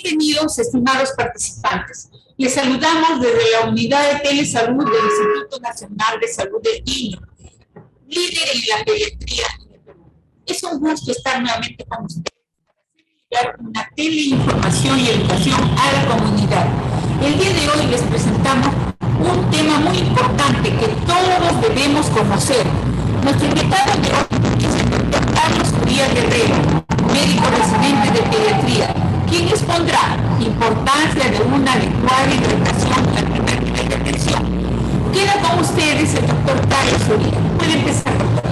Bienvenidos, estimados participantes. Les saludamos desde la Unidad de Telesalud del Instituto Nacional de Salud del Niño, líder en la pediatría. Es un gusto estar nuevamente con ustedes para hacer llegar una teleinformación y educación a la comunidad. El día de hoy les presentamos un tema muy importante que todos debemos conocer. Nuestro invitado de hoy es el doctor Carlos Uría Guerrero, médico residente de pediatría, quien expondrá importancia de una adecuada hidratación al primer nivel de atención. Queda con ustedes el doctor Carlos Uría. Puede empezar, doctor.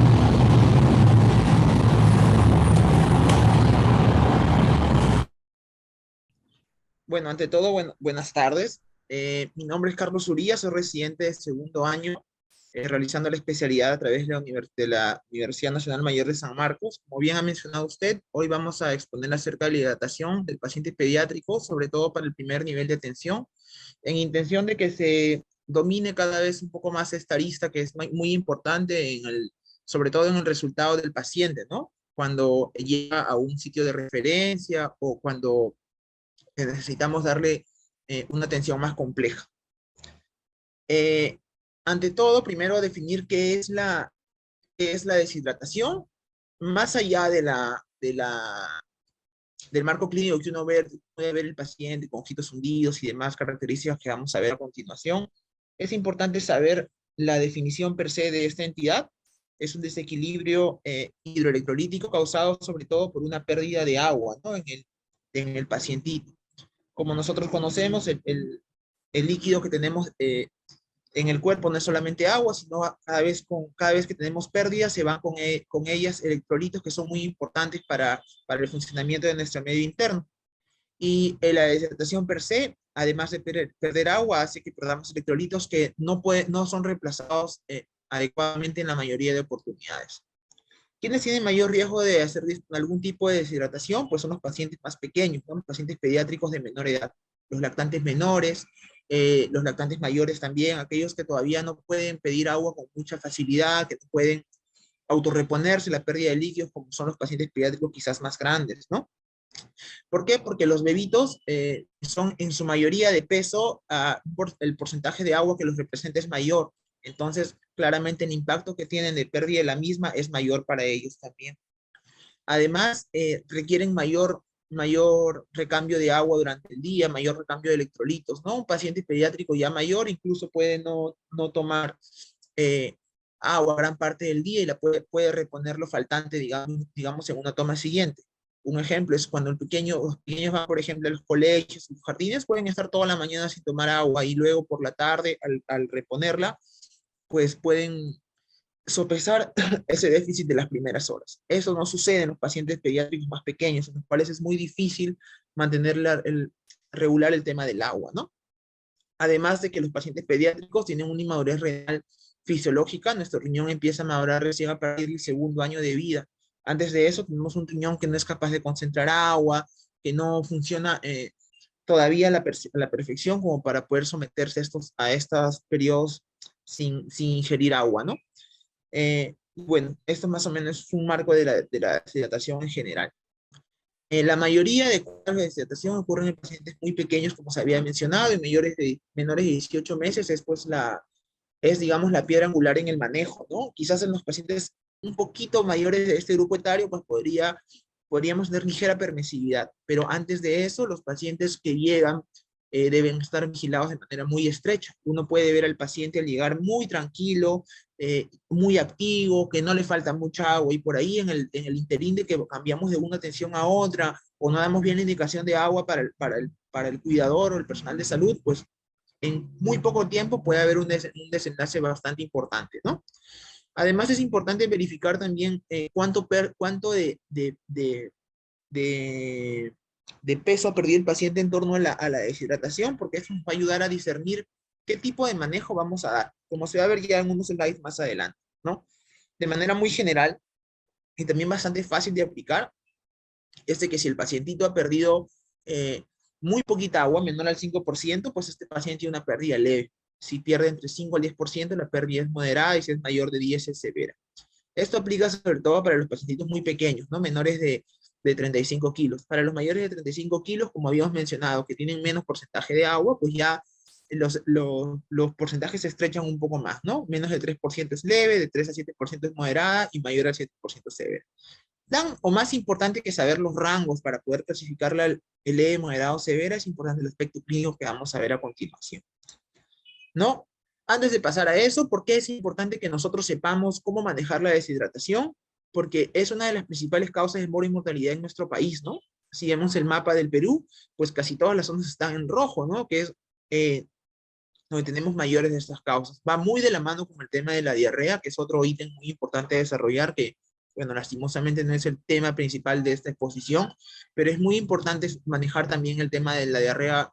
Bueno, ante todo, buenas tardes. Mi nombre es Carlos Uría, soy residente de segundo año, realizando la especialidad a través de la Universidad Nacional Mayor de San Marcos. Como bien ha mencionado usted, hoy vamos a exponer acerca de la hidratación del paciente pediátrico, sobre todo para el primer nivel de atención, en intención de que se domine cada vez un poco más esta arista que es muy importante, sobre todo en el resultado del paciente, ¿no? Cuando llega a un sitio de referencia o cuando necesitamos darle una atención más compleja. Eh, Ante todo, primero definir qué es la deshidratación, más allá del marco clínico que uno puede ver el paciente con ojitos hundidos y demás características que vamos a ver a continuación. Es importante saber la definición per se de esta entidad. Es un desequilibrio hidroelectrolítico causado sobre todo por una pérdida de agua, ¿no? en el pacientito. Como nosotros conocemos, el líquido que tenemos en el cuerpo no es solamente agua, sino cada vez que tenemos pérdidas se van con ellas electrolitos que son muy importantes para el funcionamiento de nuestro medio interno. Y la deshidratación per se, además de perder agua, hace que perdamos electrolitos que no son reemplazados adecuadamente en la mayoría de oportunidades. ¿Quiénes tienen mayor riesgo de hacer algún tipo de deshidratación? Pues son los pacientes más pequeños, ¿no? Los pacientes pediátricos de menor edad, los lactantes menores, los lactantes mayores también, aquellos que todavía no pueden pedir agua con mucha facilidad, que no pueden autorreponerse la pérdida de líquidos, como son los pacientes pediátricos quizás más grandes, ¿no? ¿Por qué? Porque los bebitos son en su mayoría de peso, el porcentaje de agua que los representa es mayor. Entonces, claramente el impacto que tienen de pérdida de la misma es mayor para ellos también. Además, requieren mayor recambio de agua durante el día, mayor recambio de electrolitos, ¿no? Un paciente pediátrico ya mayor incluso puede no tomar agua gran parte del día y puede reponer lo faltante, digamos, en una toma siguiente. Un ejemplo es cuando los pequeños van, por ejemplo, a los colegios, los jardines, pueden estar toda la mañana sin tomar agua y luego por la tarde, al reponerla, pues pueden sopesar ese déficit de las primeras horas. Eso no sucede en los pacientes pediátricos más pequeños, en los cuales es muy difícil regular el tema del agua, ¿no? Además de que los pacientes pediátricos tienen una inmadurez renal fisiológica, nuestro riñón empieza a madurar recién a partir del segundo año de vida. Antes de eso tenemos un riñón que no es capaz de concentrar agua, que no funciona todavía a la perfección como para poder someterse a estos periodos sin ingerir agua, ¿no? Bueno, esto más o menos es un marco de la deshidratación en general. La mayoría de cuadros de deshidratación ocurren en pacientes muy pequeños, como se había mencionado, y menores de 18 meses digamos, la piedra angular en el manejo, ¿no? Quizás en los pacientes un poquito mayores de este grupo etario, pues podríamos tener ligera permisividad, pero antes de eso, los pacientes que llegan deben estar vigilados de manera muy estrecha. Uno puede ver al paciente al llegar muy tranquilo, muy activo, que no le falta mucha agua, y por ahí en el interín de que cambiamos de una atención a otra, o no damos bien la indicación de agua para el cuidador o el personal de salud, pues en muy poco tiempo puede haber un desenlace bastante importante, ¿no? Además, es importante verificar también cuánto de peso ha perdido el paciente en torno a la deshidratación, porque eso nos va a ayudar a discernir qué tipo de manejo vamos a dar, como se va a ver ya en unos slides más adelante, ¿no? De manera muy general y también bastante fácil de aplicar, es de que si el pacientito ha perdido muy poquita agua, menor al 5%, pues este paciente tiene una pérdida leve. Si pierde entre 5 al 10%, la pérdida es moderada, y si es mayor de 10 es severa. Esto aplica sobre todo para los pacientitos muy pequeños, ¿no? Menores de 35 kilos. Para los mayores de 35 kilos, como habíamos mencionado, que tienen menos porcentaje de agua, pues ya los porcentajes se estrechan un poco más, ¿no? Menos de 3% es leve, de 3 a 7% es moderada y mayor al 7% severa. Tan o más importante que saber los rangos para poder clasificarla el leve, moderado, severa, es importante el aspecto clínico que vamos a ver a continuación, ¿no? Antes de pasar a eso, ¿por qué es importante que nosotros sepamos cómo manejar la deshidratación? Porque es una de las principales causas de mora y mortalidad en nuestro país, ¿no? Si vemos el mapa del Perú, pues casi todas las zonas están en rojo, ¿no? Que es donde tenemos mayores de estas causas. Va muy de la mano con el tema de la diarrea, que es otro ítem muy importante de desarrollar, que, bueno, lastimosamente no es el tema principal de esta exposición, pero es muy importante manejar también el tema de la diarrea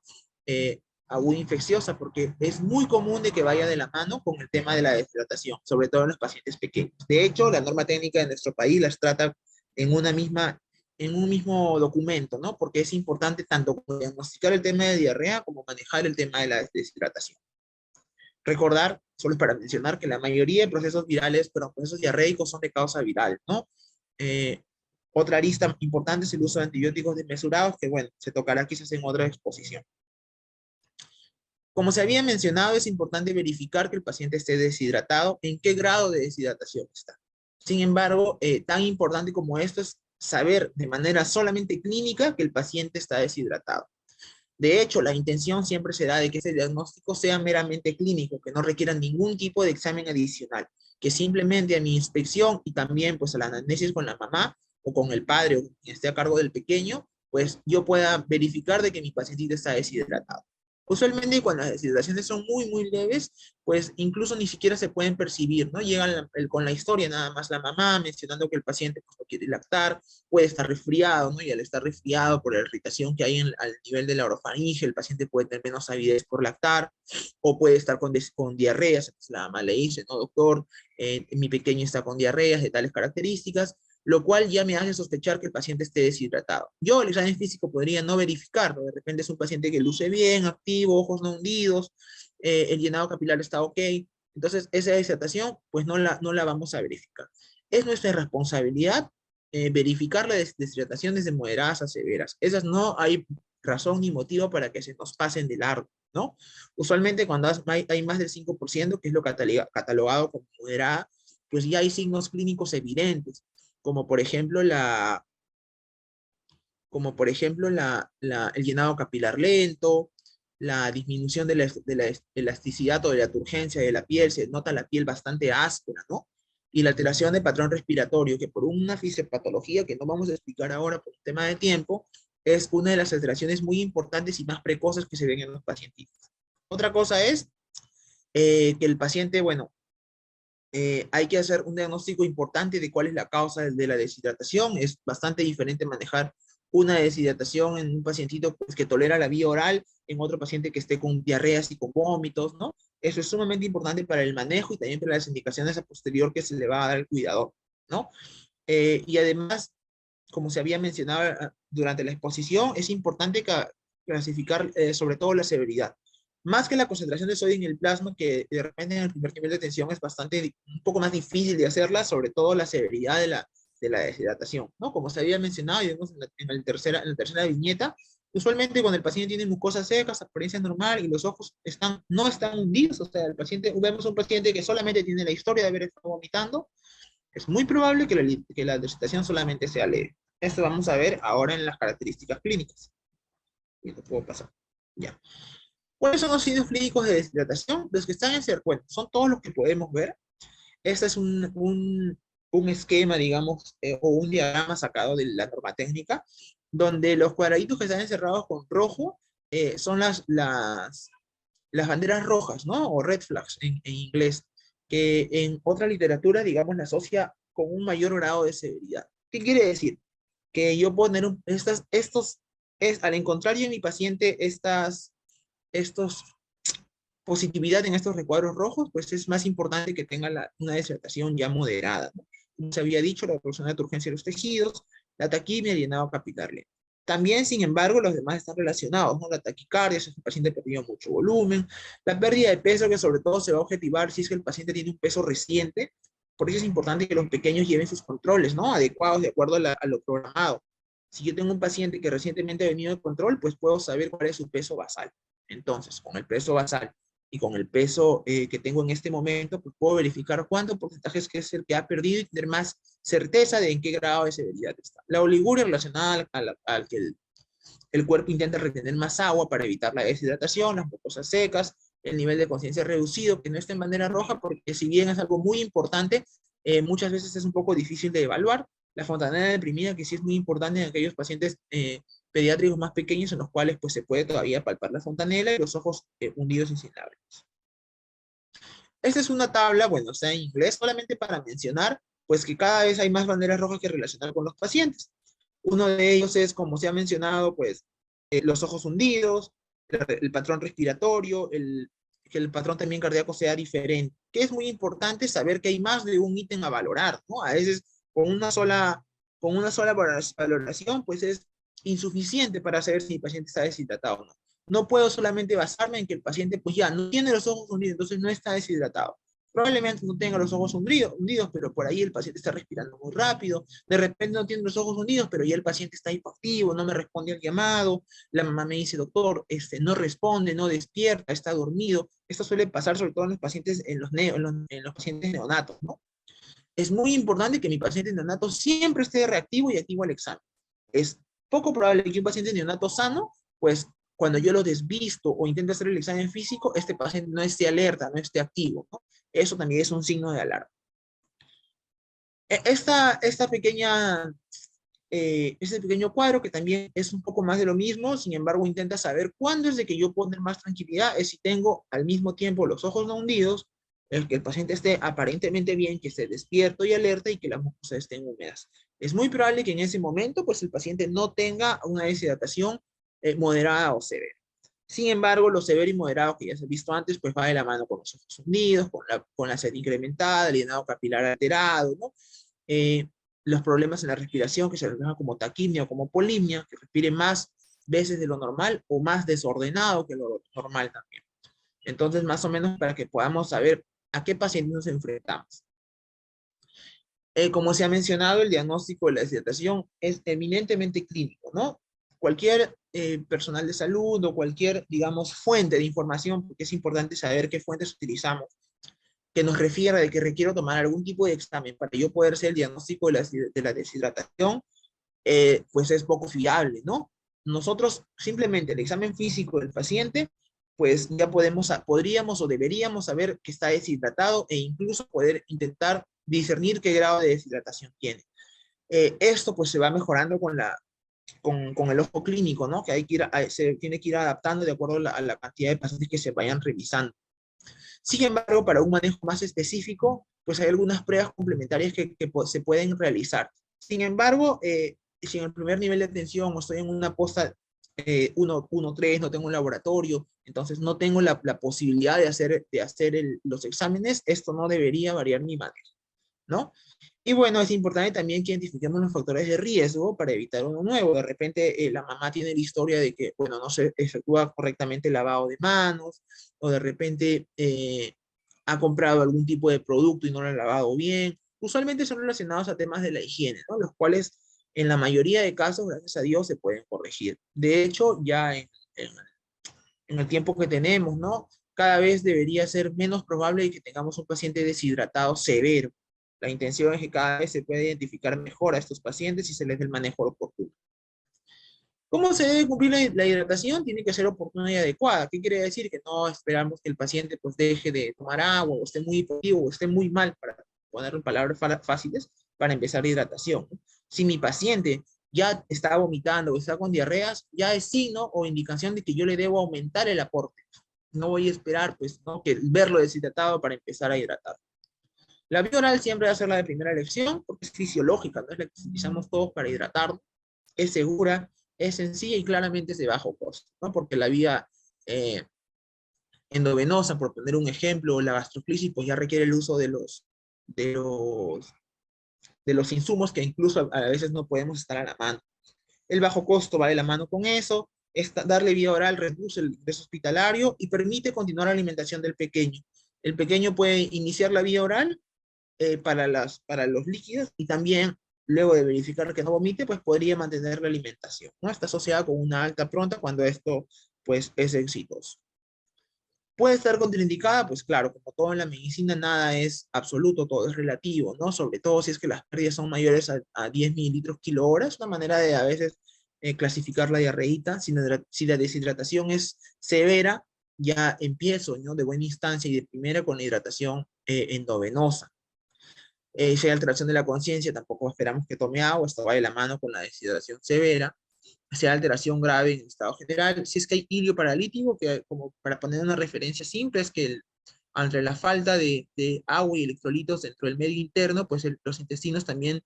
aguda infecciosa, porque es muy común de que vaya de la mano con el tema de la deshidratación, sobre todo en los pacientes pequeños. De hecho, la norma técnica de nuestro país las trata en una misma en un mismo documento, ¿no? Porque es importante tanto diagnosticar el tema de diarrea como manejar el tema de la deshidratación. Recordar, solo es para mencionar, que la mayoría de procesos virales, pero procesos diarreicos son de causa viral, ¿no? Otra arista importante es el uso de antibióticos desmesurados, que bueno, se tocará quizás en otra exposición. Como se había mencionado, es importante verificar que el paciente esté deshidratado, en qué grado de deshidratación está. Sin embargo, tan importante como esto es saber de manera solamente clínica que el paciente está deshidratado. De hecho, la intención siempre será de que ese diagnóstico sea meramente clínico, que no requiera ningún tipo de examen adicional, que simplemente a mi inspección y también pues a la anamnesis con la mamá o con el padre o quien esté a cargo del pequeño, pues yo pueda verificar de que mi pacientito está deshidratado. Usualmente cuando las deshidrataciones son muy leves, pues incluso ni siquiera se pueden percibir, ¿no? Llegan con la historia nada más la mamá mencionando que el paciente pues, no quiere lactar, puede estar resfriado, ¿no? Y al estar resfriado por la irritación que hay al nivel de la orofaringe, el paciente puede tener menos avidez por lactar, o puede estar con diarreas, la mamá le dice, no doctor, mi pequeño está con diarreas de tales características, lo cual ya me hace sospechar que el paciente esté deshidratado. Yo el examen físico podría no verificarlo, de repente es un paciente que luce bien, activo, ojos no hundidos, el llenado capilar está ok, entonces esa deshidratación pues no la vamos a verificar. Es nuestra responsabilidad verificar las deshidrataciones de moderadas a severas. Esas no hay razón ni motivo para que se nos pasen de largo, ¿no? Usualmente cuando hay más del 5%, que es lo catalogado como moderada, pues ya hay signos clínicos evidentes, como por ejemplo el llenado capilar lento, la disminución de la elasticidad o de la turgencia de la piel, se nota la piel bastante áspera, ¿no? Y la alteración de patrón respiratorio, que por una fisiopatología que no vamos a explicar ahora por un tema de tiempo, es una de las alteraciones muy importantes y más precoces que se ven en los pacientes. Otra cosa es que el paciente, bueno, hay que hacer un diagnóstico importante de cuál es la causa de la deshidratación. Es bastante diferente manejar una deshidratación en un pacientito pues, que tolera la vía oral, en otro paciente que esté con diarreas y con vómitos, ¿no? Eso es sumamente importante para el manejo y también para las indicaciones a posterior que se le va a dar al cuidador, ¿no? Y además, como se había mencionado durante la exposición, es importante clasificar sobre todo la severidad. Más que la concentración de sodio en el plasma, que de repente en el primer nivel de tensión es un poco más difícil de hacerla, sobre todo la severidad de la deshidratación, ¿no? Como se había mencionado y vemos en la tercera viñeta, usualmente cuando el paciente tiene mucosa seca, apariencia normal y los ojos no están hundidos, o sea, vemos un paciente que solamente tiene la historia de haber estado vomitando, es muy probable que la deshidratación solamente sea leve. Esto vamos a ver ahora en las características clínicas. Y lo puedo pasar. Ya. ¿Cuáles son los signos clínicos de deshidratación? Los que están en bueno, son todos los que podemos ver. Este es un esquema, digamos, o un diagrama sacado de la norma técnica, donde los cuadraditos que están encerrados con rojo son las banderas rojas, ¿no? O red flags en inglés, que en otra literatura, digamos, la asocia con un mayor grado de severidad. ¿Qué quiere decir? Que yo puedo tener al encontrar yo en mi paciente estos positividad en estos recuadros rojos, pues es más importante que tenga una deshidratación ya moderada, ¿no? Como se había dicho, la persona de urgencia de los tejidos, la taquimia, el llenado capilar lento. También, sin embargo, los demás están relacionados, ¿no? La taquicardia, si el paciente perdió mucho volumen, la pérdida de peso, que sobre todo se va a objetivar si es que el paciente tiene un peso reciente, por eso es importante que los pequeños lleven sus controles, ¿no? Adecuados de acuerdo a lo programado. Si yo tengo un paciente que recientemente ha venido de control, pues puedo saber cuál es su peso basal. Entonces, con el peso basal y con el peso que tengo en este momento, pues puedo verificar cuánto porcentaje es que es el que ha perdido y tener más certeza de en qué grado de severidad está. La oliguria relacionada al que el cuerpo intenta retener más agua para evitar la deshidratación, las mucosas secas, el nivel de conciencia reducido, que no esté en bandera roja, porque si bien es algo muy importante, muchas veces es un poco difícil de evaluar. La fontanela deprimida, que sí es muy importante en aquellos pacientes pediátricos más pequeños, en los cuales pues, se puede todavía palpar la fontanela y los ojos hundidos y sin lágrimas. Esta es una tabla, bueno, está en inglés, solamente para mencionar, pues que cada vez hay más banderas rojas que relacionar con los pacientes. Uno de ellos es, como se ha mencionado, pues los ojos hundidos, el patrón respiratorio, que el patrón también cardíaco sea diferente, que es muy importante saber que hay más de un ítem a valorar, ¿no? A veces con una sola valoración, pues es insuficiente para saber si el paciente está deshidratado o no. No puedo solamente basarme en que el paciente, pues ya, no tiene los ojos hundidos, entonces no está deshidratado. Probablemente no tenga los ojos hundidos, pero por ahí el paciente está respirando muy rápido. De repente no tiene los ojos hundidos, pero ya el paciente está hipoactivo, no me responde al llamado. La mamá me dice, doctor, no responde, no despierta, está dormido. Esto suele pasar sobre todo en los pacientes, en los pacientes neonatos, ¿no? Es muy importante que mi paciente neonato siempre esté reactivo y activo al examen. Es poco probable que un paciente neonato sano, pues cuando yo lo desvisto o intento hacer el examen físico, este paciente no esté alerta, no esté activo, ¿no? Eso también es un signo de alarma. Esta pequeña, este pequeño cuadro, que también es un poco más de lo mismo, sin embargo, intenta saber cuándo es de que yo puedo tener más tranquilidad, es si tengo al mismo tiempo los ojos no hundidos, el que el paciente esté aparentemente bien, que esté despierto y alerta y que las mucosas estén húmedas. Es muy probable que en ese momento, pues el paciente no tenga una deshidratación moderada o severa. Sin embargo, lo severo y moderado que ya se ha visto antes, pues va de la mano con los ojos hundidos, con la sed incrementada, el llenado capilar alterado, ¿no? Eh, los problemas en la respiración que se reflejan como taquimia o como polimia, que respire más veces de lo normal o más desordenado que lo normal también. Entonces, más o menos para que podamos saber a qué paciente nos enfrentamos. Como se ha mencionado, el diagnóstico de la deshidratación es eminentemente clínico, ¿no? Cualquier personal de salud o cualquier, digamos, fuente de información, porque es importante saber qué fuentes utilizamos, que nos refiera de que requiero tomar algún tipo de examen para yo poder hacer el diagnóstico de la deshidratación, pues es poco fiable, ¿no? Nosotros simplemente el examen físico del paciente, pues ya podríamos o deberíamos saber que está deshidratado e incluso poder intentar discernir qué grado de deshidratación tiene. Esto pues se va mejorando con el ojo clínico, ¿no? Que hay que se tiene que ir adaptando de acuerdo a la cantidad de pacientes que se vayan revisando. Sin embargo, para un manejo más específico, pues hay algunas pruebas complementarias que se pueden realizar. Sin embargo, si en el primer nivel de atención o estoy en una posta 1-3, no tengo un laboratorio, entonces no tengo la posibilidad de hacer los exámenes, esto no debería variar mi manejo, ¿no? Y bueno, es importante también que identifiquemos los factores de riesgo para evitar uno nuevo. De repente la mamá tiene la historia de que, bueno, no se efectúa correctamente el lavado de manos, o de repente ha comprado algún tipo de producto y no lo ha lavado bien. Usualmente son relacionados a temas de la higiene, ¿no? Los cuales en la mayoría de casos, gracias a Dios, se pueden corregir. De hecho, ya en el tiempo que tenemos, ¿no? Cada vez debería ser menos probable que tengamos un paciente deshidratado severo. La intención es que cada vez se pueda identificar mejor a estos pacientes y se les dé el manejo oportuno. ¿Cómo se debe cumplir la hidratación? Tiene que ser oportuna y adecuada. ¿Qué quiere decir? Que no esperamos que el paciente pues deje de tomar agua o esté muy hipoactivo o esté muy mal, para ponerlo en palabras fáciles, para empezar la hidratación. Si mi paciente ya está vomitando o está con diarreas, ya es signo o indicación de que yo le debo aumentar el aporte. No voy a esperar pues, ¿no? que verlo deshidratado para empezar a hidratar. La vía oral siempre va a ser la de primera elección porque es fisiológica, no es la que utilizamos todos para hidratarnos, es segura, es sencilla y claramente es de bajo costo, ¿no? Porque la vía endovenosa, por poner un ejemplo, la gastroclisis, pues ya requiere el uso de los, de los insumos que incluso a veces no podemos estar a la mano. El bajo costo va de la mano con eso, darle vía oral reduce el ingreso hospitalario y permite continuar la alimentación del pequeño. El pequeño puede iniciar la vía oral para los líquidos y también luego de verificar que no vomite, pues podría mantener la alimentación, ¿no? Está asociada con una alta pronta cuando esto, pues, es exitoso. ¿Puede estar contraindicada? Pues claro, como todo en la medicina, nada es absoluto, todo es relativo, ¿no? Sobre todo si es que las pérdidas son mayores a 10 mililitros kilo hora, es una manera de a veces clasificar la diarreíta. Si la deshidratación es severa, ya empiezo, ¿no? De buena instancia y de primera con la hidratación endovenosa. Si hay alteración de la conciencia, tampoco esperamos que tome agua, esto va de la mano con la deshidratación severa. Si hay alteración grave en el estado general, si es que hay ilio paralítico, que como para poner una referencia simple, es que entre la falta de agua y electrolitos dentro del medio interno, pues los intestinos también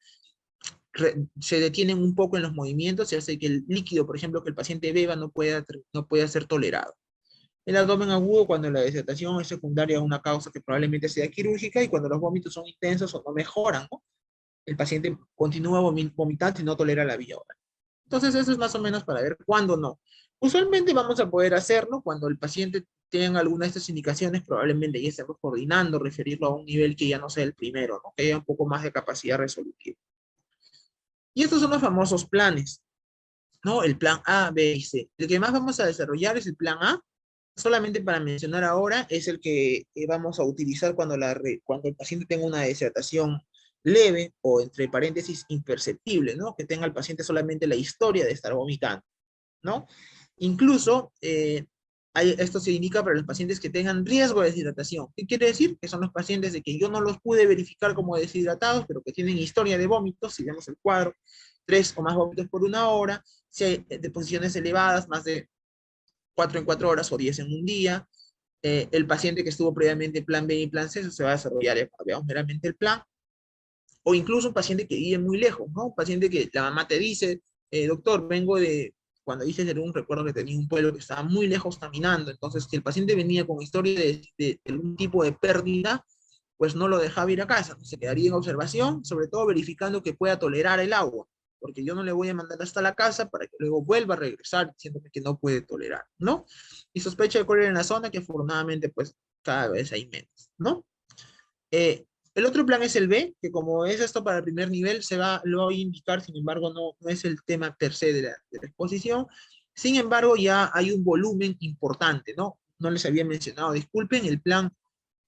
se detienen un poco en los movimientos y hace que el líquido, por ejemplo, que el paciente beba no pueda ser tolerado. El abdomen agudo cuando la deshidratación es secundaria a una causa que probablemente sea quirúrgica y cuando los vómitos son intensos o no mejoran, ¿no? El paciente continúa vomitando y no tolera la vía oral. Entonces eso es más o menos para ver cuándo no. Usualmente vamos a poder hacerlo cuando el paciente tenga alguna de estas indicaciones, probablemente ya estemos coordinando, referirlo a un nivel que ya no sea el primero, ¿no? Que haya un poco más de capacidad resolutiva. Y estos son los famosos planes, ¿no? El plan A, B y C. El que más vamos a desarrollar es el plan A. Solamente para mencionar ahora, es el que vamos a utilizar cuando el paciente tenga una deshidratación leve o entre paréntesis imperceptible, ¿no? Que tenga el paciente solamente la historia de estar vomitando, ¿no? Incluso, esto se indica para los pacientes que tengan riesgo de deshidratación. ¿Qué quiere decir? Que son los pacientes de que yo no los pude verificar como deshidratados, pero que tienen historia de vómitos, si vemos el cuadro, 3 o más vómitos por una hora, si hay deposiciones elevadas, más de 4 en 4 horas o 10 en un día. El paciente que estuvo previamente en plan B y plan C, eso se va a desarrollar, veamos meramente el plan. O incluso un paciente que vive muy lejos, ¿no? Un paciente que la mamá te dice, doctor, vengo de, cuando dices de un recuerdo que tenía un pueblo que estaba muy lejos caminando, entonces si el paciente venía con historia de algún tipo de pérdida, pues no lo dejaba ir a casa, se quedaría en observación, sobre todo verificando que pueda tolerar el agua, porque yo no le voy a mandar hasta la casa para que luego vuelva a regresar diciéndome que no puede tolerar, ¿no? Y sospecha de cólera en la zona que afortunadamente pues cada vez hay menos, ¿no? El otro plan es el B, que como es esto para el primer nivel, lo voy a indicar, sin embargo, no es el tema per se de la exposición. Sin embargo, ya hay un volumen importante, ¿no? No les había mencionado, disculpen, el plan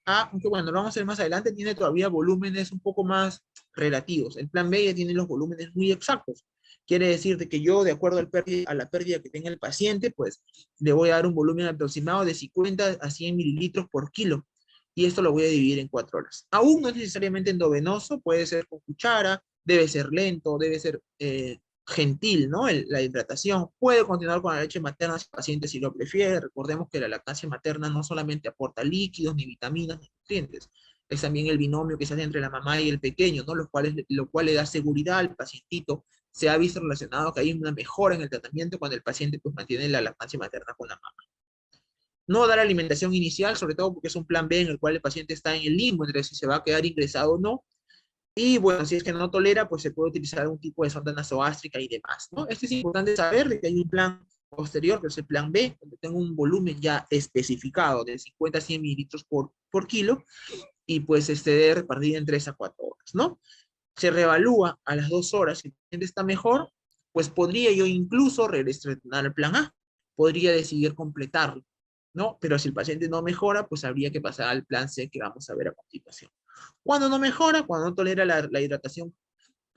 A, aunque bueno, lo vamos a ver más adelante, tiene todavía volúmenes un poco más relativos. El plan B ya tiene los volúmenes muy exactos. Quiere decir de que yo, de acuerdo a la pérdida que tenga el paciente, pues le voy a dar un volumen aproximado de 50 a 100 mililitros por kilo. Y esto lo voy a dividir en 4 horas. Aún no es necesariamente endovenoso, puede ser con cuchara, debe ser lento, debe ser gentil, ¿no? La hidratación. Puede continuar con la leche materna si el paciente si lo prefiere. Recordemos que la lactancia materna no solamente aporta líquidos, ni vitaminas, ni nutrientes. Es también el binomio que se hace entre la mamá y el pequeño, ¿no? Lo cual le da seguridad al pacientito. Se ha visto relacionado que hay una mejora en el tratamiento cuando el paciente pues, mantiene la lactancia materna con la mamá. No dar alimentación inicial, sobre todo porque es un plan B en el cual el paciente está en el limbo entre si se va a quedar ingresado o no. Y bueno, si es que no tolera, pues se puede utilizar algún tipo de sonda nasogástrica y demás, ¿no? Esto es importante saber de que hay un plan posterior, que es el plan B, donde tengo un volumen ya especificado de 50 a 100 mililitros por kilo y pues de repartir en 3 a 4 horas, ¿no? Se reevalúa a las 2 horas, si el paciente está mejor, pues podría yo incluso regresar al plan A, podría decidir completarlo, ¿no? Pero si el paciente no mejora, pues habría que pasar al plan C que vamos a ver a continuación. Cuando no mejora, cuando no tolera la hidratación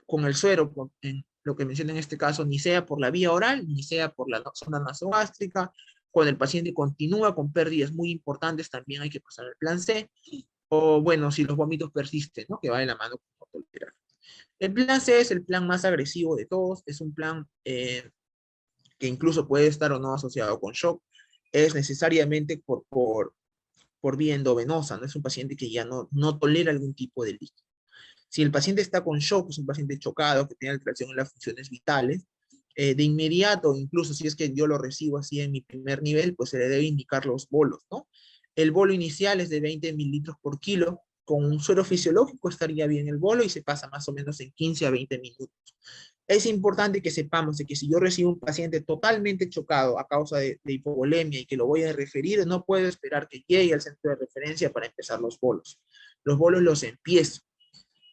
con el suero, en lo que menciono en este caso, ni sea por la vía oral, ni sea por la sonda nasogástrica, cuando el paciente continúa con pérdidas muy importantes, también hay que pasar al plan C, o bueno, si los vómitos persisten, ¿no? Que va de la mano con no tolerar. El plan C es el plan más agresivo de todos, es un plan que incluso puede estar o no asociado con shock, es necesariamente por vía endovenosa, no es un paciente que ya no tolera algún tipo de líquido. Si el paciente está con shock, es un paciente chocado que tiene alteración en las funciones vitales, de inmediato, incluso si es que yo lo recibo así en mi primer nivel, pues se le debe indicar los bolos, ¿no? El bolo inicial es de 20 mililitros por kilo, con un suero fisiológico estaría bien el bolo y se pasa más o menos en 15 a 20 minutos. Es importante que sepamos de que si yo recibo un paciente totalmente chocado a causa de hipovolemia y que lo voy a referir, no puedo esperar que llegue al centro de referencia para empezar los bolos. Los bolos los empiezo.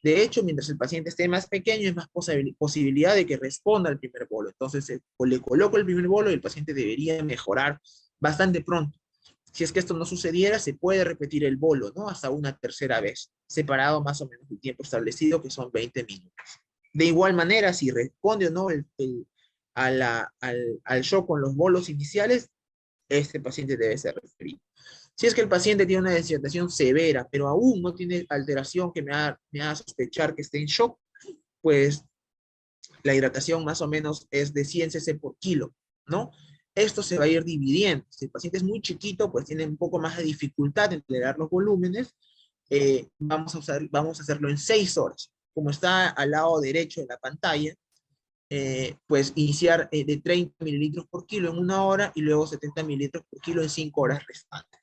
De hecho, mientras el paciente esté más pequeño, es más posibilidad de que responda al primer bolo. Entonces, o le coloco el primer bolo y el paciente debería mejorar bastante pronto. Si es que esto no sucediera, se puede repetir el bolo, ¿no? Hasta una tercera vez, separado más o menos del tiempo establecido, que son 20 minutos. De igual manera, si responde o no al shock con los bolos iniciales, este paciente debe ser referido. Si es que el paciente tiene una deshidratación severa, pero aún no tiene alteración que me haga sospechar que esté en shock, pues la hidratación más o menos es de 100 cc por kilo, ¿no? Esto se va a ir dividiendo. Si el paciente es muy chiquito, pues tiene un poco más de dificultad en tolerar los volúmenes. Vamos a hacerlo en 6 horas. Como está al lado derecho de la pantalla, pues iniciar de 30 mililitros por kilo en 1 hora y luego 70 mililitros por kilo en 5 horas restantes.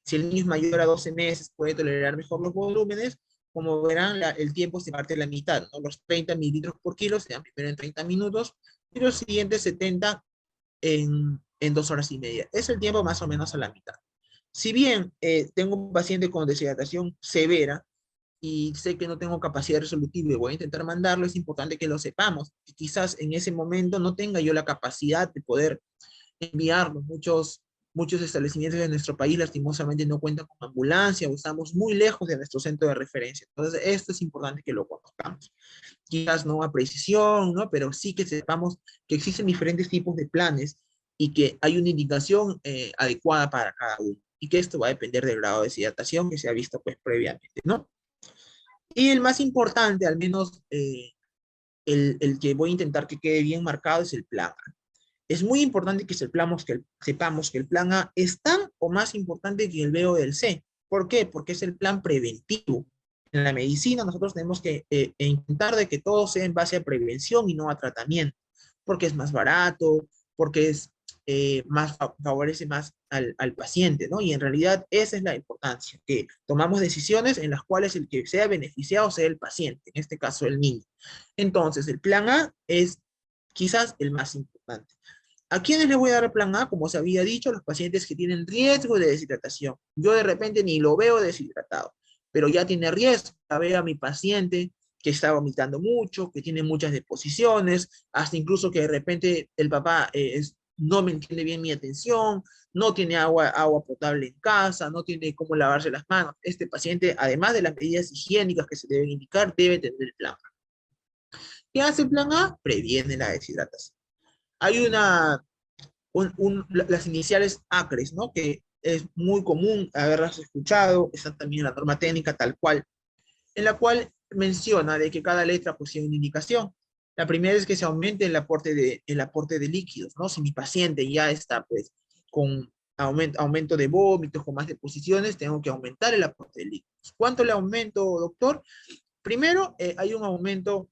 Si el niño es mayor a 12 meses, puede tolerar mejor los volúmenes. Como verán, el tiempo se parte a la mitad, ¿no? Los 30 mililitros por kilo se dan primero en 30 minutos y los siguientes 70 en 2 horas y media. Es el tiempo más o menos a la mitad. Si bien tengo un paciente con deshidratación severa y sé que no tengo capacidad resolutiva y voy a intentar mandarlo, es importante que lo sepamos. Quizás en ese momento no tenga yo la capacidad de poder enviarlo. Muchos establecimientos de nuestro país lastimosamente no cuentan con ambulancia o estamos muy lejos de nuestro centro de referencia. Entonces, esto es importante que lo conozcamos. Quizás no a precisión, ¿no? Pero sí que sepamos que existen diferentes tipos de planes y que hay una indicación adecuada para cada uno y que esto va a depender del grado de deshidratación que se ha visto pues previamente, ¿no? Y el más importante, al menos el que voy a intentar que quede bien marcado, es el plan A. Es muy importante que sepamos que el plan A es tan o más importante que el B o el C. ¿Por qué? Porque es el plan preventivo. En la medicina nosotros tenemos que intentar de que todo sea en base a prevención y no a tratamiento, porque es más barato, porque favorece más al paciente, ¿no? Y en realidad esa es la importancia, que tomamos decisiones en las cuales el que sea beneficiado sea el paciente, en este caso el niño. Entonces, el plan A es quizás el más importante. ¿A quiénes le voy a dar el plan A? Como se había dicho, los pacientes que tienen riesgo de deshidratación. Yo de repente ni lo veo deshidratado, pero ya tiene riesgo. Ya veo a mi paciente que está vomitando mucho, que tiene muchas deposiciones, hasta incluso que de repente el papá no me entiende bien mi atención, no tiene agua potable en casa, no tiene cómo lavarse las manos. Este paciente, además de las medidas higiénicas que se deben indicar, debe tener el plan A. ¿Qué hace el plan A? Previene la deshidratación. Hay las iniciales ACRES, ¿no? Que es muy común haberlas escuchado, está también en la norma técnica tal cual, en la cual menciona de que cada letra posee una indicación. La primera es que se aumente el aporte de líquidos, ¿no? Si mi paciente ya está, pues, con aumento de vómitos, con más deposiciones, tengo que aumentar el aporte de líquidos. ¿Cuánto le aumento, doctor? Primero, hay un aumento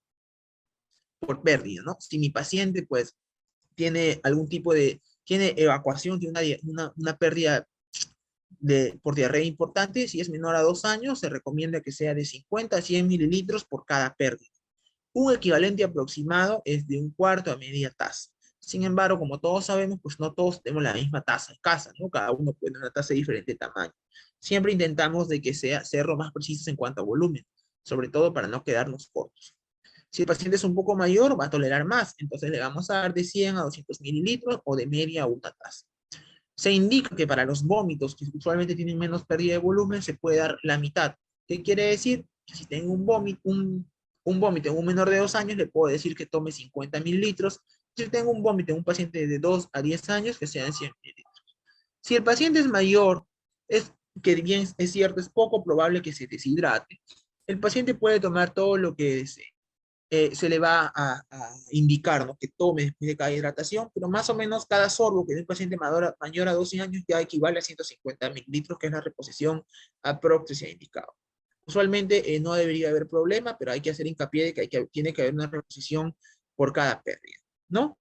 por pérdida, ¿no? Si mi paciente, pues, tiene algún tipo tiene evacuación, tiene una pérdida por diarrea importante, si es menor a 2 años, se recomienda que sea de 50 a 100 mililitros por cada pérdida. Un equivalente aproximado es de un cuarto a media taza. Sin embargo, como todos sabemos, pues no todos tenemos la misma taza en casa, ¿no? Cada uno puede tener una taza de diferente tamaño. Siempre intentamos de que ser lo más precisos en cuanto a volumen, sobre todo para no quedarnos cortos. Si el paciente es un poco mayor, va a tolerar más, entonces le vamos a dar de 100 a 200 mililitros o de media a una taza. Se indica que para los vómitos, que usualmente tienen menos pérdida de volumen, se puede dar la mitad. ¿Qué quiere decir? Que si tengo un vómito en un menor de 2 años, le puedo decir que tome 50 mililitros. Si tengo un vómito en un paciente de 2 a 10 años, que sean 100 mililitros. Si el paciente es mayor, que bien es cierto, es poco probable que se deshidrate. El paciente puede tomar todo lo que desee. Se le va a indicar, ¿no? Que tome después de cada hidratación, pero más o menos cada sorbo que de un paciente mayor a 12 años ya equivale a 150 mililitros, que es la reposición aprox que se ha indicado. Usualmente no debería haber problema, pero hay que hacer hincapié de que tiene que haber una reposición por cada pérdida, ¿no?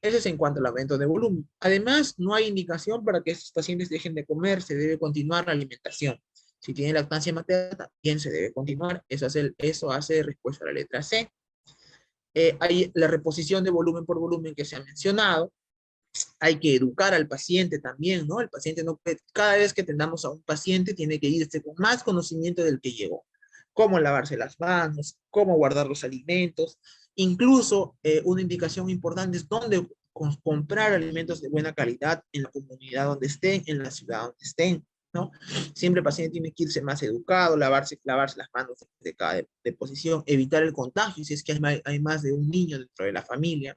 Ese es en cuanto al aumento de volumen. Además, no hay indicación para que estos pacientes dejen de comer, se debe continuar la alimentación. Si tiene lactancia materna, también se debe continuar. Eso hace respuesta a la letra C. Hay la reposición de volumen por volumen que se ha mencionado. Hay que educar al paciente también, ¿no? El paciente no puede, cada vez que tengamos a un paciente tiene que irse con más conocimiento del que llegó. cómo lavarse las manos, cómo guardar los alimentos. Incluso una indicación importante es dónde comprar alimentos de buena calidad en la comunidad donde estén, en la ciudad donde estén, ¿no? Siempre el paciente tiene que irse más educado, lavarse las manos de cada deposición, evitar el contagio si es que hay más de un niño dentro de la familia.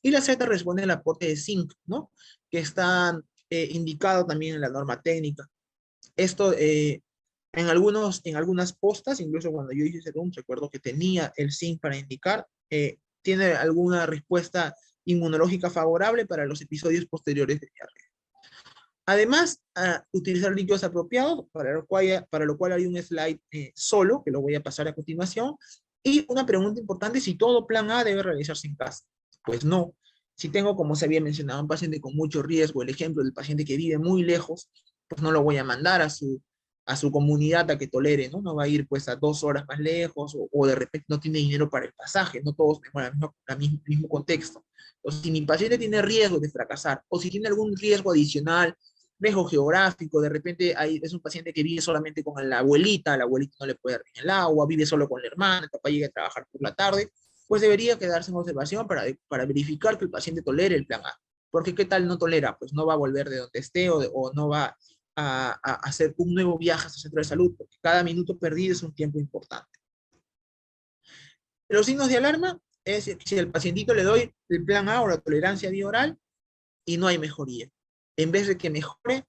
Y la Z responde al aporte de zinc, ¿no? Que está indicado también en la norma técnica. Esto en algunas postas, incluso cuando yo hice Serum, recuerdo que tenía el zinc para indicar, tiene alguna respuesta inmunológica favorable para los episodios posteriores de diarrea. Además, utilizar líquidos apropiados, para lo cual hay un slide solo, que lo voy a pasar a continuación. Y una pregunta importante, si todo plan A debe realizarse en casa. Pues no. Si tengo, como se había mencionado, un paciente con mucho riesgo, el ejemplo del paciente que vive muy lejos, pues no lo voy a mandar a su comunidad a que tolere, ¿no? No va a ir pues a 2 horas más lejos o de repente no tiene dinero para el pasaje, no todos tenemos el mismo contexto. Entonces, si mi paciente tiene riesgo de fracasar o si tiene algún riesgo adicional, riesgo geográfico, de repente es un paciente que vive solamente con la abuelita no le puede dar el agua, vive solo con la hermana, el papá llega a trabajar por la tarde, pues debería quedarse en observación para verificar que el paciente tolere el plan A. Porque ¿qué tal no tolera? Pues no va a volver de donde esté o no va a hacer un nuevo viaje a su centro de salud, porque cada minuto perdido es un tiempo importante. Los signos de alarma es si al pacientito le doy el plan A o la tolerancia vía oral y no hay mejoría. En vez de que mejore,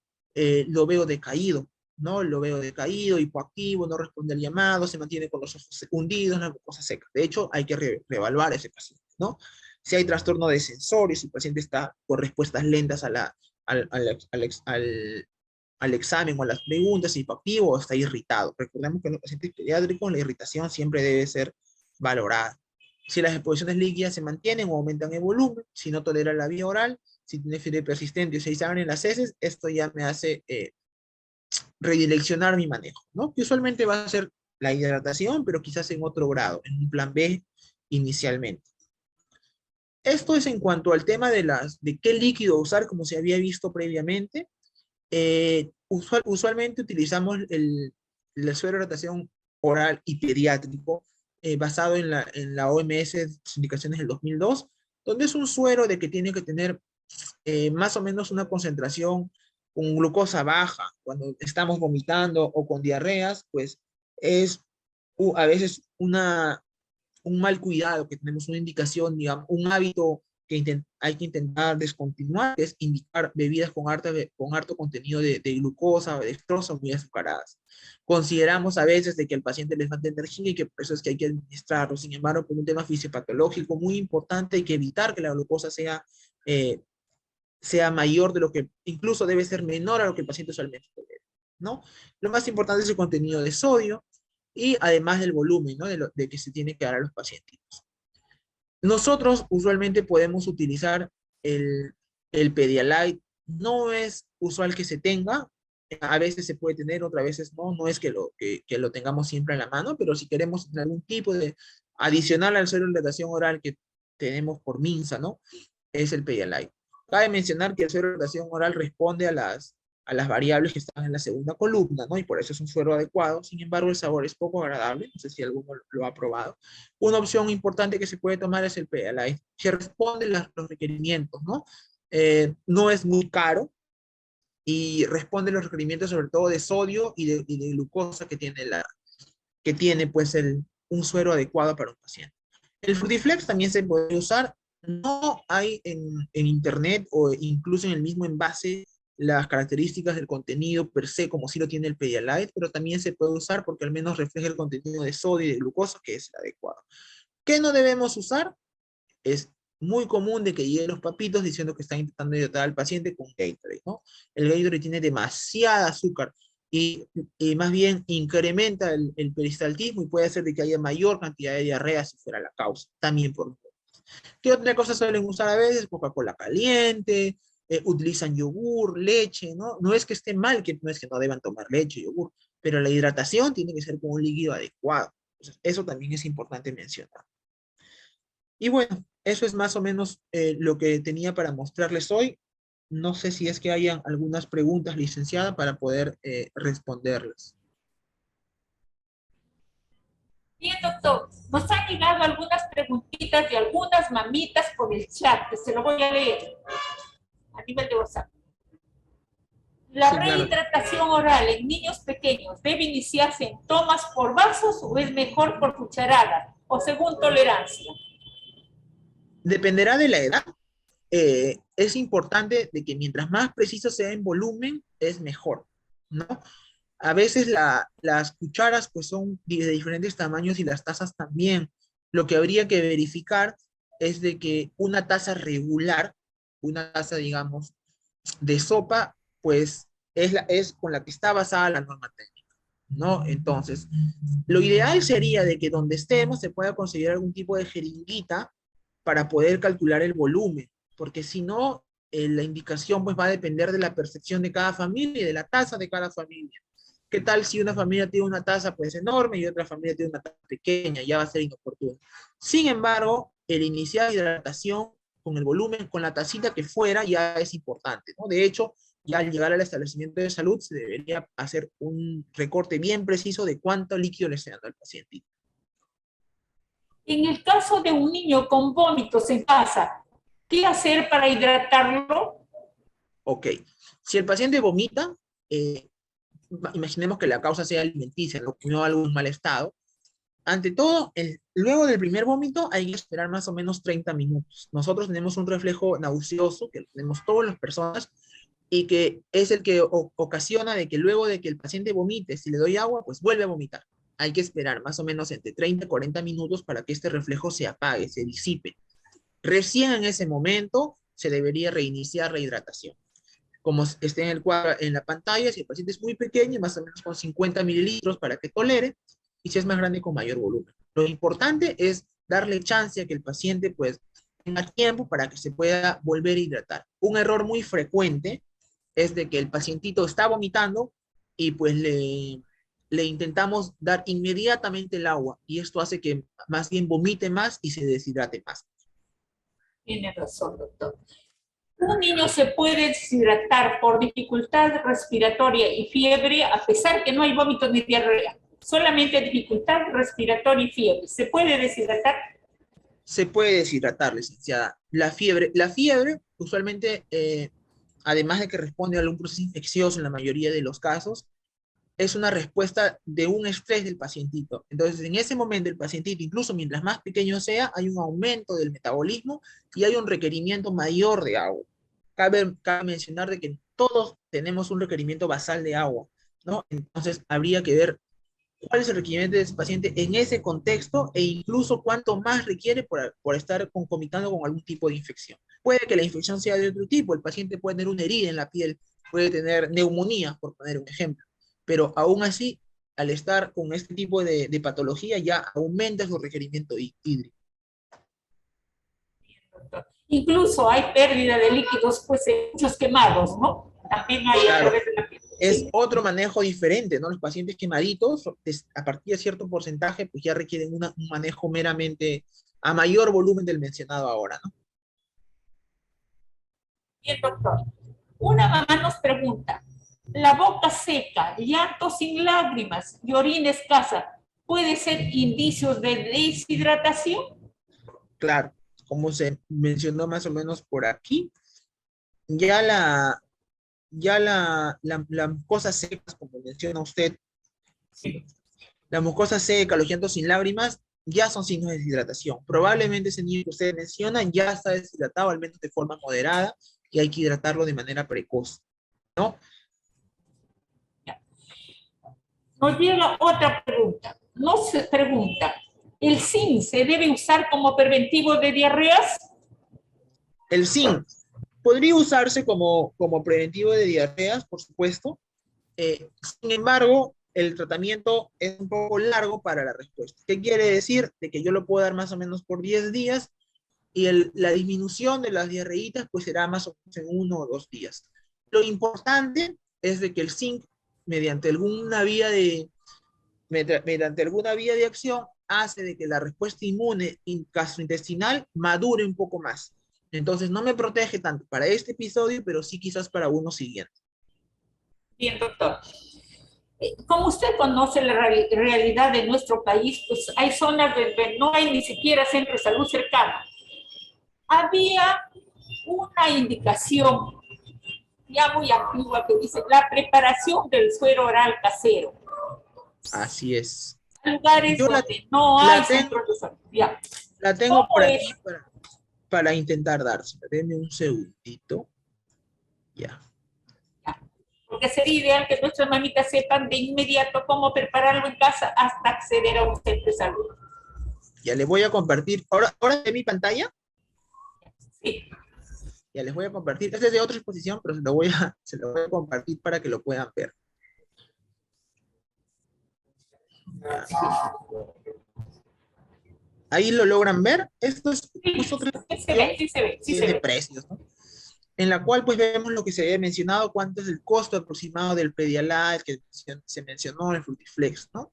lo veo decaído, ¿no? Lo veo decaído, hipoactivo, no responde al llamado, se mantiene con los ojos hundidos, la mucosa seca. De hecho, hay que reevaluar a ese paciente, ¿no? Si hay trastorno de sensores, si el paciente está con respuestas lentas al examen o a las preguntas, hipoactivo o está irritado. Recordemos que en los pacientes pediátricos la irritación siempre debe ser valorada. Si las exposiciones líquidas se mantienen o aumentan en volumen, si no tolera la vía oral, si tiene fiebre persistente o se sangre en las heces, esto ya me hace redireccionar mi manejo, ¿no? Que usualmente va a ser la hidratación, pero quizás en otro grado, en un plan B inicialmente. Esto es en cuanto al tema de qué líquido usar, como se había visto previamente. Usualmente utilizamos el suero de hidratación oral y pediátrico basado en la OMS, sus indicaciones del 2002, donde es un suero de que tiene que tener más o menos una concentración con glucosa baja. Cuando estamos vomitando o con diarreas, pues es a veces un mal cuidado, que tenemos una indicación, digamos, un hábito que hay que intentar descontinuar, que es indicar bebidas con harto contenido de glucosa o de dextrosa muy azucaradas. Consideramos a veces de que al paciente les falta energía y que por eso es que hay que administrarlo. Sin embargo, por un tema fisiopatológico muy importante, hay que evitar que la glucosa sea mayor de lo que, incluso debe ser menor a lo que el paciente usualmente tolera, ¿no? Lo más importante es el contenido de sodio y además del volumen, ¿no? De que se tiene que dar a los pacientes. Nosotros usualmente podemos utilizar el Pedialyte. No es usual que se tenga, a veces se puede tener, otras veces no, no es que lo tengamos siempre en la mano, pero si queremos algún tipo de adicional al suero de hidratación oral que tenemos por Minsa, ¿no? Es el Pedialyte. Cabe mencionar que el suero de hidratación oral responde a las variables que están en la segunda columna, ¿no? Y por eso es un suero adecuado. Sin embargo, el sabor es poco agradable. No sé si alguno lo ha probado. Una opción importante que se puede tomar es el Pedialyte. Se responde los requerimientos, ¿no? No es muy caro y responde los requerimientos sobre todo de sodio y de glucosa que tiene pues un suero adecuado para un paciente. El Frutiflex también se puede usar. No hay en internet o incluso en el mismo envase las características del contenido per se, como si lo tiene el Pedialyte, pero también se puede usar porque al menos refleja el contenido de sodio y de glucosa, que es el adecuado. ¿Qué no debemos usar? Es muy común de que lleguen los papitos diciendo que están intentando hidratar al paciente con Gatorade, ¿no? El Gatorade tiene demasiada azúcar y más bien incrementa el peristaltismo y puede hacer de que haya mayor cantidad de diarrea si fuera la causa, también por. ¿Qué otra cosa suelen usar a veces? Coca-Cola caliente, utilizan yogur, leche, ¿no? No es que esté mal, no es que no deban tomar leche, yogur, pero la hidratación tiene que ser con un líquido adecuado. Entonces, eso también es importante mencionar. Y bueno, eso es más o menos lo que tenía para mostrarles hoy. No sé si es que hayan algunas preguntas, licenciada, para poder responderles. Bien, doctor. Nos han llegado algunas preguntitas de algunas mamitas por el chat, que se lo voy a leer a nivel de WhatsApp. ¿La Sí, claro. rehidratación oral en niños pequeños debe iniciarse en tomas por vasos o es mejor por cucharada o según tolerancia? Dependerá de la edad. Es importante de que mientras más preciso sea en volumen, es mejor, ¿no? A veces las cucharas pues son de diferentes tamaños y las tazas también. Lo que habría que verificar es de que una taza regular, una taza, digamos, de sopa, pues es con la que está basada la norma técnica, ¿no? Entonces, lo ideal sería de que donde estemos se pueda conseguir algún tipo de jeringuita para poder calcular el volumen, porque si no, la indicación pues va a depender de la percepción de cada familia y de la tasa de cada familia. ¿Qué tal si una familia tiene una taza pues enorme y otra familia tiene una taza pequeña? Ya va a ser inoportuno. Sin embargo, el iniciar hidratación con el volumen, con la tacita que fuera, ya es importante, ¿no? De hecho, ya al llegar al establecimiento de salud se debería hacer un recorte bien preciso de cuánto líquido le está dando al paciente. En el caso de un niño con vómitos en casa, ¿qué hacer para hidratarlo? Ok, si el paciente vomita, eh, imaginemos que la causa sea alimenticia, no comió algo en mal estado. Ante todo, luego del primer vómito hay que esperar más o menos 30 minutos. Nosotros tenemos un reflejo nauseoso que tenemos todas las personas y que es el que ocasiona de que luego de que el paciente vomite, si le doy agua, pues vuelve a vomitar. Hay que esperar más o menos entre 30 y 40 minutos para que este reflejo se apague, se disipe. Recién en ese momento se debería reiniciar la hidratación. Como esté en el cuadro, en la pantalla, si el paciente es muy pequeño, más o menos con 50 mililitros para que tolere, y si es más grande, con mayor volumen. Lo importante es darle chance a que el paciente pues tenga tiempo para que se pueda volver a hidratar. Un error muy frecuente es de que el pacientito está vomitando y pues le intentamos dar inmediatamente el agua y esto hace que más bien vomite más y se deshidrate más. Tiene razón, doctor. Un niño se puede deshidratar por dificultad respiratoria y fiebre a pesar que no hay vómito ni diarrea. Solamente dificultad respiratoria y fiebre. ¿Se puede deshidratar? Se puede deshidratar, licenciada. La fiebre usualmente, además de que responde a algún proceso infeccioso en la mayoría de los casos, es una respuesta de un estrés del pacientito. Entonces, en ese momento, el pacientito, incluso mientras más pequeño sea, hay un aumento del metabolismo y hay un requerimiento mayor de agua. Cabe mencionar de que todos tenemos un requerimiento basal de agua, ¿no? Entonces, habría que ver cuál es el requerimiento de ese paciente en ese contexto e incluso cuánto más requiere por estar concomitando con algún tipo de infección. Puede que la infección sea de otro tipo, el paciente puede tener una herida en la piel, puede tener neumonía, por poner un ejemplo, pero aún así, al estar con este tipo de patología, ya aumenta su requerimiento hídrico. Incluso hay pérdida de líquidos, pues en muchos quemados, ¿no? También hay a Claro, través de la piel. es Sí. otro manejo diferente, ¿no? Los pacientes quemaditos, a partir de cierto porcentaje, pues ya requieren un manejo meramente a mayor volumen del mencionado ahora, ¿no? Bien, doctor. Una mamá nos pregunta, la boca seca, llanto sin lágrimas y orina escasa, ¿puede ser indicios de deshidratación? Claro, como se mencionó más o menos por aquí, ya la mucosa seca, como menciona usted, Sí. la mucosa seca, los llantos sin lágrimas, ya son signos de deshidratación. Probablemente ese niño que usted menciona ya está deshidratado, al menos de forma moderada, y hay que hidratarlo de manera precoz, ¿no? Nos llega otra pregunta. Nos pregunta, ¿el zinc se debe usar como preventivo de diarreas? El zinc podría usarse como preventivo de diarreas, por supuesto. Sin embargo, el tratamiento es un poco largo para la respuesta. ¿Qué quiere decir? De que yo lo puedo dar más o menos por 10 días y la disminución de las diarreitas pues será más o menos en 1 o 2 días. Lo importante es de que el zinc, mediante alguna vía de acción, hace de que la respuesta inmune gastrointestinal madure un poco más. Entonces no me protege tanto para este episodio, pero sí quizás para uno siguiente. Bien, doctor. Como usted conoce la realidad de nuestro país, pues hay zonas donde no hay ni siquiera centro de salud cercano. Había una indicación ya muy antigua que dice la preparación del suero oral casero. Así es. Lugares Yo donde no hay la tengo, centros de salud. Ya. la tengo ¿Cómo por es? aquí para intentar dársela. Denme un segundito. Ya. Porque sería ideal que nuestras mamitas sepan de inmediato cómo prepararlo en casa hasta acceder a un centro de salud. Ya les voy a compartir. Ahora de mi pantalla. Sí. Ya les voy a compartir. Este es de otra exposición, pero se lo voy a compartir para que lo puedan ver. Ya. Ahí lo logran ver. Esto es Sí, otra sí se ve, exposición sí se ve, sí que se es de ve. precios, ¿no? En la cual pues vemos lo que se había mencionado, cuánto es el costo aproximado del Pedialyte que se mencionó en Frutiflex, ¿no?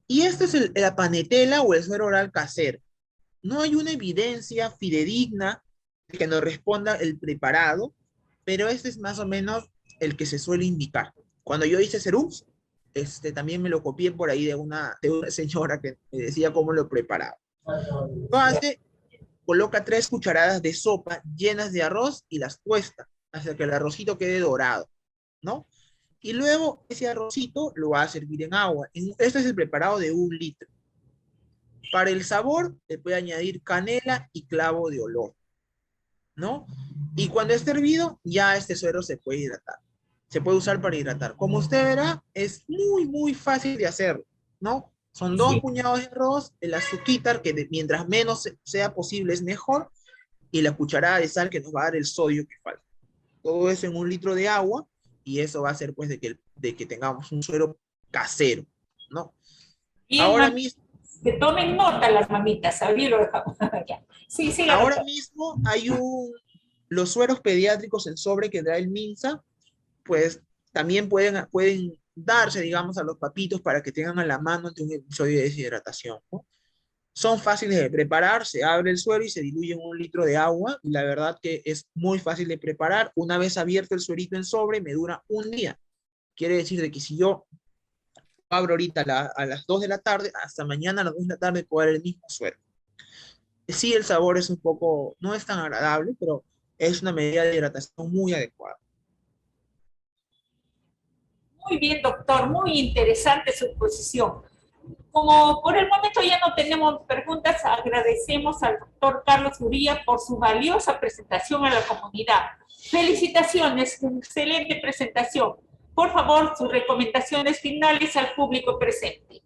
Y esto es la panetela o el suero oral casero. No hay una evidencia fidedigna que nos responda el preparado, pero este es más o menos el que se suele indicar. Cuando yo hice serums, también me lo copié por ahí de una señora que me decía cómo lo preparaba. Lo hace, coloca 3 cucharadas de sopa llenas de arroz y las tuesta hasta que el arrocito quede dorado, ¿no? Y luego ese arrocito lo va a servir en agua. Este es el preparado de 1 litro. Para el sabor, le puede añadir canela y clavo de olor, ¿no? Y cuando esté hervido, ya este suero se puede hidratar. Se puede usar para hidratar. Como usted verá, es muy, muy fácil de hacer, ¿no? Son 2 puñados de arroz, el azuquitar, que mientras menos sea posible es mejor, y la cucharada de sal que nos va a dar el sodio que falta. Todo eso en 1 litro de agua, y eso va a hacer pues de que tengamos un suero casero, ¿no? Bien, Ahora mismo, que tomen nota las mamitas, ahí lo dejamos. Sí, sí, la ahora doctora. mismo los sueros pediátricos en sobre que da el MINSA, pues también pueden darse, digamos, a los papitos para que tengan a la mano ante un episodio de deshidratación, ¿no? Son fáciles de preparar, se abre el suero y se diluye en 1 litro de agua, y la verdad que es muy fácil de preparar. Una vez abierto el suerito en sobre, me dura un día. Quiere decir de que si yo abro ahorita a las 2 de la tarde, hasta mañana a las 2 de la tarde puedo dar el mismo suero. Sí, el sabor es un poco, no es tan agradable, pero es una medida de hidratación muy adecuada. Muy bien, doctor, muy interesante su exposición. Como por el momento ya no tenemos preguntas, agradecemos al doctor Carlos Uría por su valiosa presentación a la comunidad. Felicitaciones, excelente presentación. Por favor, sus recomendaciones finales al público presente.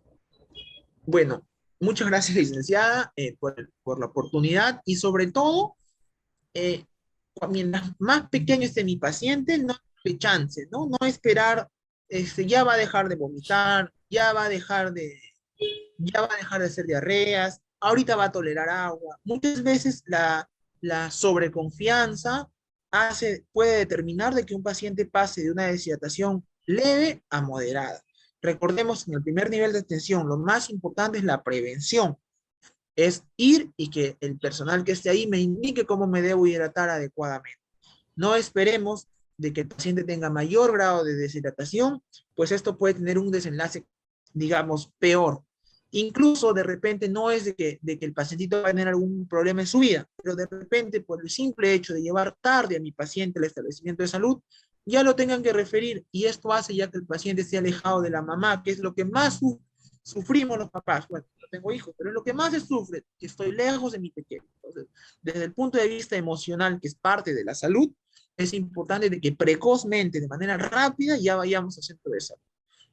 Bueno, muchas gracias, licenciada, por la oportunidad, y sobre todo, eh, mientras más pequeño esté mi paciente, no darle chance, ¿no? No esperar, ya va a dejar de vomitar, ya va a dejar de hacer diarreas, ahorita va a tolerar agua. Muchas veces la sobreconfianza puede determinar de que un paciente pase de una deshidratación leve a moderada. Recordemos, en el primer nivel de atención, lo más importante es la prevención. Es ir y que el personal que esté ahí me indique cómo me debo hidratar adecuadamente. No esperemos de que el paciente tenga mayor grado de deshidratación, pues esto puede tener un desenlace, digamos, peor. Incluso de repente no es de que el pacientito va a tener algún problema en su vida, pero de repente por el simple hecho de llevar tarde a mi paciente al establecimiento de salud, ya lo tengan que referir, y esto hace ya que el paciente esté alejado de la mamá, que es lo que más sufrimos los papás. Bueno, no tengo hijos, pero es lo que más se sufre, que estoy lejos de mi pequeño. Entonces, desde el punto de vista emocional, que es parte de la salud, es importante de que precozmente, de manera rápida, ya vayamos al centro de salud.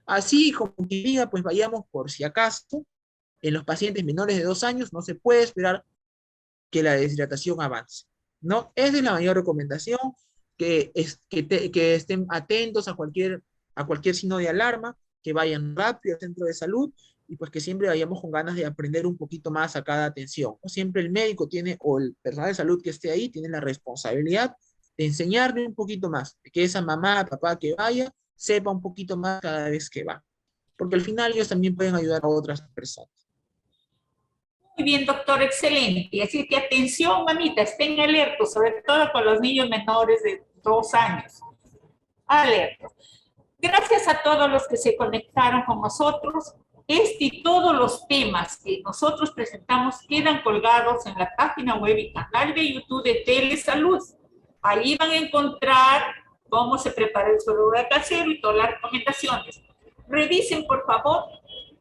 Así como que diga, pues vayamos por si acaso. En los pacientes menores de 2 años no se puede esperar que la deshidratación avance, ¿no? Esa es la mayor recomendación, que estén atentos a cualquier signo de alarma, que vayan rápido al centro de salud, y pues que siempre vayamos con ganas de aprender un poquito más a cada atención, ¿no? Siempre el médico tiene, o el personal de salud que esté ahí, tiene la responsabilidad de enseñarle un poquito más, de que esa mamá, papá que vaya, sepa un poquito más cada vez que va, porque al final ellos también pueden ayudar a otras personas. Muy bien, doctor, excelente. Así que atención, mamita, estén alertos, sobre todo con los niños menores de 2 años. Alerta. Gracias a todos los que se conectaron con nosotros. Este y todos los temas que nosotros presentamos quedan colgados en la página web y canal de YouTube de Telesalud. Ahí van a encontrar cómo se prepara el suero casero y todas las recomendaciones. Revisen, por favor,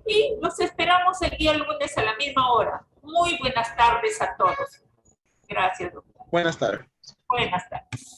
y los esperamos el día lunes a la misma hora. Muy buenas tardes a todos. Gracias, doctor. Buenas tardes. Buenas tardes.